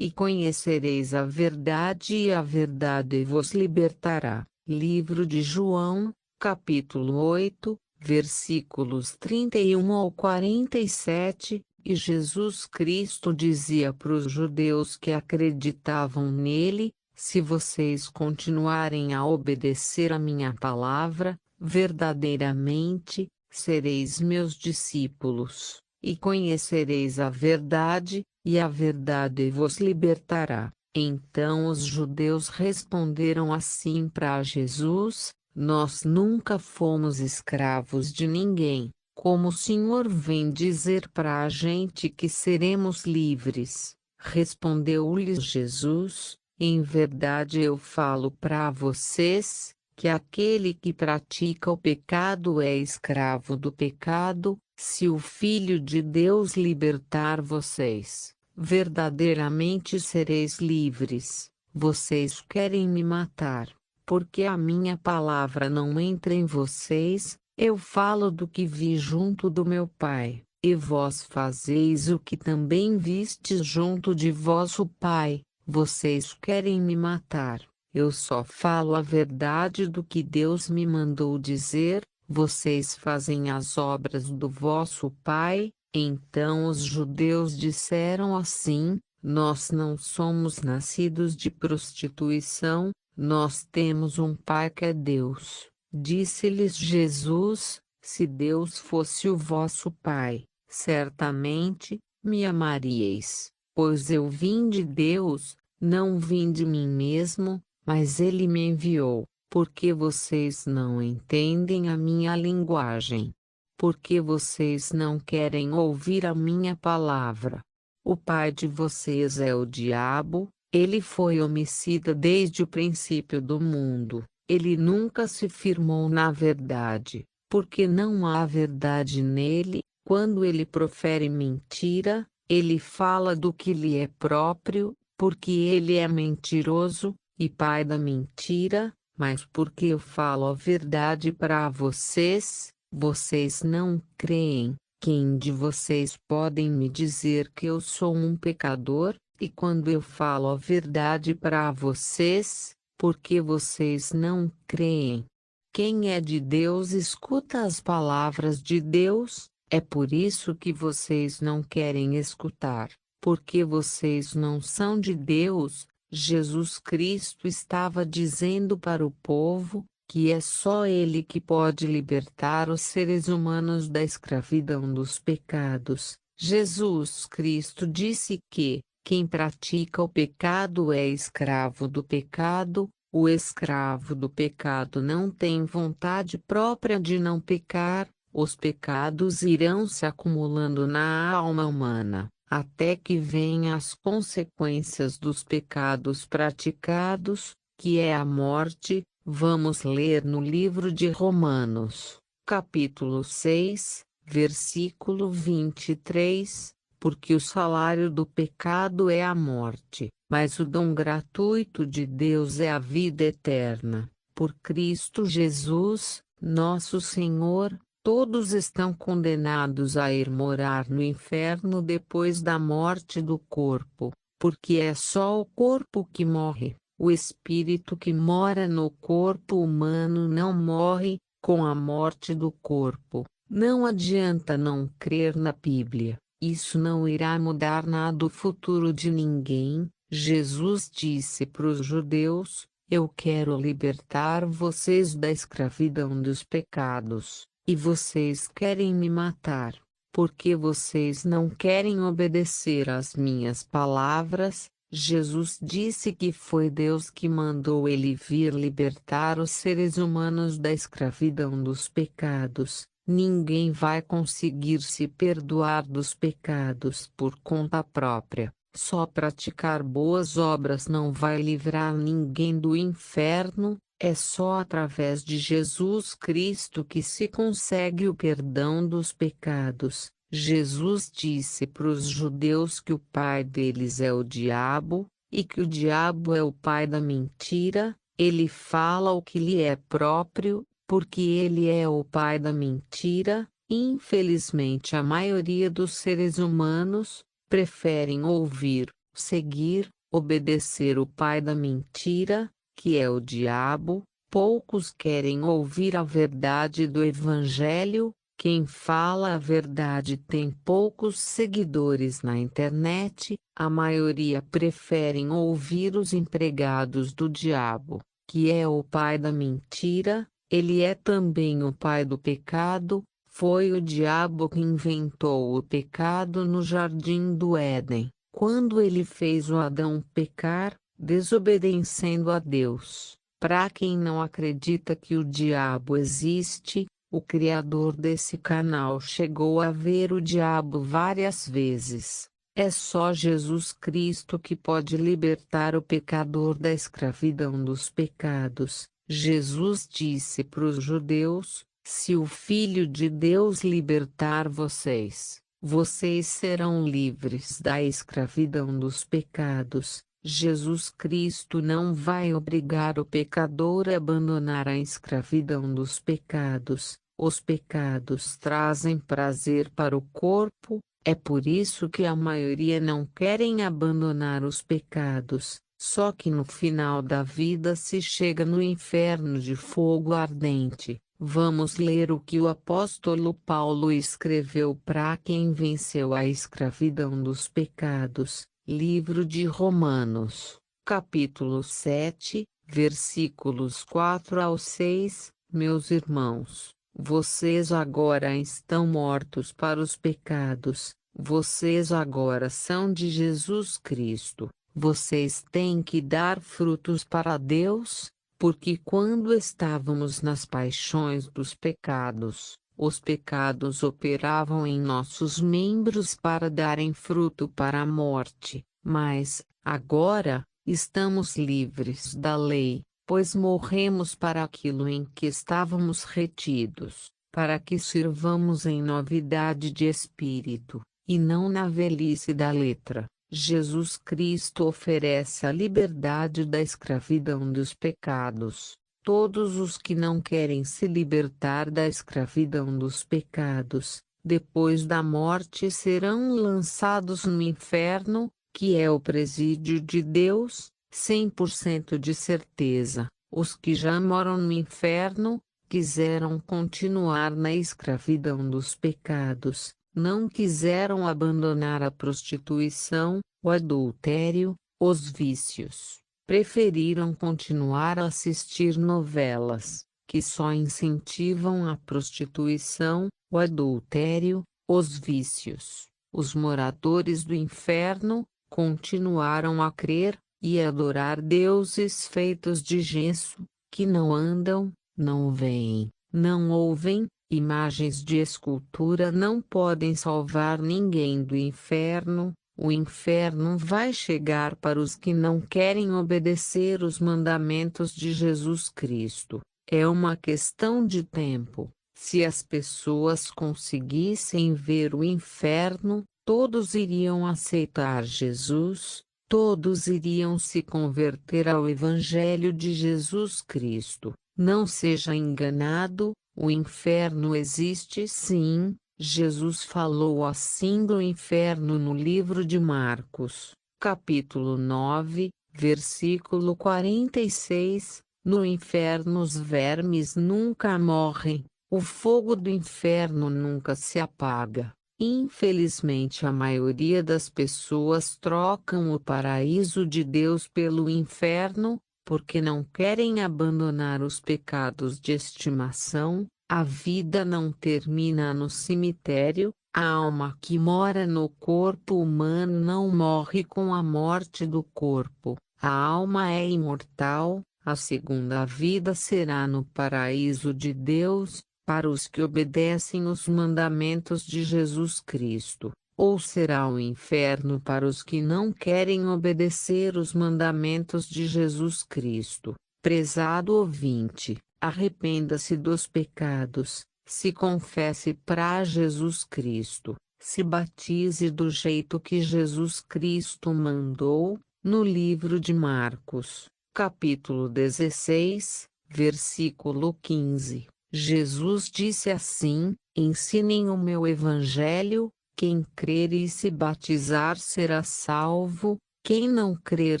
e conhecereis a verdade e a verdade vos libertará. Livro de João, capítulo 8, versículos 31 ao 47, e Jesus Cristo dizia para os judeus que acreditavam nele: se vocês continuarem a obedecer a minha palavra, verdadeiramente, sereis meus discípulos, e conhecereis a verdade, e a verdade vos libertará. Então os judeus responderam assim para Jesus: nós nunca fomos escravos de ninguém. Como o Senhor vem dizer para a gente que seremos livres? Respondeu-lhes Jesus: em verdade eu falo para vocês, que aquele que pratica o pecado é escravo do pecado. Se o Filho de Deus libertar vocês, verdadeiramente sereis livres. Vocês querem me matar, porque a minha palavra não entra em vocês. Eu falo do que vi junto do meu Pai, e vós fazeis o que também vistes junto de vosso Pai. Vocês querem me matar. Eu só falo a verdade do que Deus me mandou dizer. Vocês fazem as obras do vosso pai. Então os judeus disseram assim: nós não somos nascidos de prostituição, nós temos um pai que é Deus. Disse-lhes Jesus: se Deus fosse o vosso pai, certamente me amaríeis, pois eu vim de Deus, não vim de mim mesmo, mas ele me enviou. Porque vocês não entendem a minha linguagem? Porque vocês não querem ouvir a minha palavra? O pai de vocês é o diabo, ele foi homicida desde o princípio do mundo. Ele nunca se firmou na verdade, porque não há verdade nele. Quando ele profere mentira, ele fala do que lhe é próprio, porque ele é mentiroso e pai da mentira. Mas porque eu falo a verdade para vocês, vocês não creem. Quem de vocês podem me dizer que eu sou um pecador? E quando eu falo a verdade para vocês, porque vocês não creem? Quem é de Deus escuta as palavras de Deus. É por isso que vocês não querem escutar, porque vocês não são de Deus. Jesus Cristo estava dizendo para o povo que é só Ele que pode libertar os seres humanos da escravidão dos pecados. Jesus Cristo disse que quem pratica o pecado é escravo do pecado. O escravo do pecado não tem vontade própria de não pecar. Os pecados irão se acumulando na alma humana, até que venham as consequências dos pecados praticados, que é a morte. Vamos ler no livro de Romanos, capítulo 6, versículo 23, porque o salário do pecado é a morte, mas o dom gratuito de Deus é a vida eterna, por Cristo Jesus, nosso Senhor. Todos estão condenados a ir morar no inferno depois da morte do corpo, porque é só o corpo que morre. O espírito que mora no corpo humano não morre. Com a morte do corpo, não adianta não crer na Bíblia. Isso não irá mudar nada o futuro de ninguém. Jesus disse para os judeus: eu quero libertar vocês da escravidão dos pecados. E vocês querem me matar, porque vocês não querem obedecer às minhas palavras. Jesus disse que foi Deus que mandou ele vir libertar os seres humanos da escravidão dos pecados. Ninguém vai conseguir se perdoar dos pecados por conta própria. Só praticar boas obras não vai livrar ninguém do inferno. É só através de Jesus Cristo que se consegue o perdão dos pecados. Jesus disse para os judeus que o pai deles é o diabo, e que o diabo é o pai da mentira. Ele fala o que lhe é próprio, porque ele é o pai da mentira. Infelizmente, a maioria dos seres humanos preferem ouvir seguir, obedecer o pai da mentira, que é o diabo. Poucos querem ouvir a verdade do Evangelho. Quem fala a verdade tem poucos seguidores na internet. A maioria preferem ouvir os empregados do diabo, que é o pai da mentira. Ele é também o pai do pecado. Foi o diabo que inventou o pecado no jardim do Éden, quando ele fez o Adão pecar, desobedecendo a Deus. Para quem não acredita que o diabo existe, o criador desse canal chegou a ver o diabo várias vezes. É só Jesus Cristo que pode libertar o pecador da escravidão dos pecados. Jesus disse para os judeus: se o Filho de Deus libertar vocês, vocês serão livres da escravidão dos pecados. Jesus Cristo não vai obrigar o pecador a abandonar a escravidão dos pecados. Os pecados trazem prazer para o corpo, é por isso que a maioria não querem abandonar os pecados. Só que no final da vida se chega no inferno de fogo ardente. Vamos ler o que o apóstolo Paulo escreveu para quem venceu a escravidão dos pecados. Livro de Romanos, capítulo 7, versículos 4 ao 6. Meus irmãos, vocês agora estão mortos para os pecados. Vocês agora são de Jesus Cristo. Vocês têm que dar frutos para Deus, porque quando estávamos nas paixões dos pecados, os pecados operavam em nossos membros para darem fruto para a morte. Mas, agora, estamos livres da lei, pois morremos para aquilo em que estávamos retidos, para que sirvamos em novidade de espírito, e não na velhice da letra. Jesus Cristo oferece a liberdade da escravidão dos pecados. Todos os que não querem se libertar da escravidão dos pecados, depois da morte serão lançados no inferno, que é o presídio de Deus, 100% de certeza. Os que já moram no inferno, quiseram continuar na escravidão dos pecados. Não quiseram abandonar a prostituição, o adultério, os vícios. Preferiram continuar a assistir novelas, que só incentivam a prostituição, o adultério, os vícios. Os moradores do inferno continuaram a crer e adorar deuses feitos de gesso, que não andam, não veem, não ouvem. Imagens de escultura não podem salvar ninguém do inferno. O inferno vai chegar para os que não querem obedecer os mandamentos de Jesus Cristo. É uma questão de tempo. Se as pessoas conseguissem ver o inferno, todos iriam aceitar Jesus, todos iriam se converter ao Evangelho de Jesus Cristo. Não seja enganado. O inferno existe sim, Jesus falou assim do inferno no livro de Marcos, capítulo 9, versículo 46, no inferno os vermes nunca morrem, o fogo do inferno nunca se apaga. Infelizmente a maioria das pessoas trocam o paraíso de Deus pelo inferno, porque não querem abandonar os pecados de estimação. A vida não termina no cemitério, a alma que mora no corpo humano não morre com a morte do corpo. A alma é imortal, a segunda vida será no paraíso de Deus, para os que obedecem os mandamentos de Jesus Cristo. Ou será o inferno para os que não querem obedecer os mandamentos de Jesus Cristo. Prezado ouvinte, arrependa-se dos pecados, se confesse para Jesus Cristo, se batize do jeito que Jesus Cristo mandou, no livro de Marcos, capítulo 16, versículo 15. Jesus disse assim: ensinem o meu evangelho. Quem crer e se batizar será salvo, Quem não crer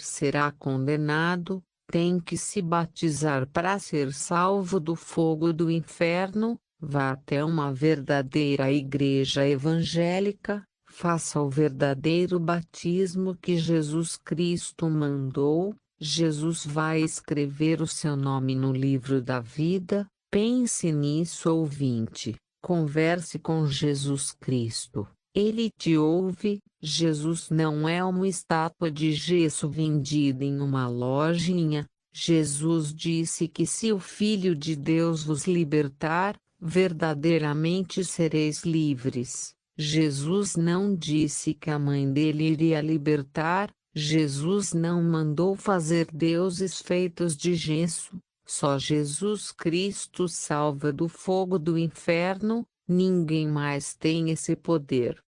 será condenado, tem que se batizar para ser salvo do fogo do inferno. Vá até uma verdadeira igreja evangélica, faça o verdadeiro batismo que Jesus Cristo mandou. Jesus vai escrever o seu nome no livro da vida. Pense nisso, ouvinte. Converse com Jesus Cristo. Ele te ouve. Jesus não é uma estátua de gesso vendida em uma lojinha. Jesus disse que se o Filho de Deus vos libertar, verdadeiramente sereis livres. Jesus não disse que a mãe dele iria libertar. Jesus não mandou fazer deuses feitos de gesso. Só Jesus Cristo salva do fogo do inferno. Ninguém mais tem esse poder.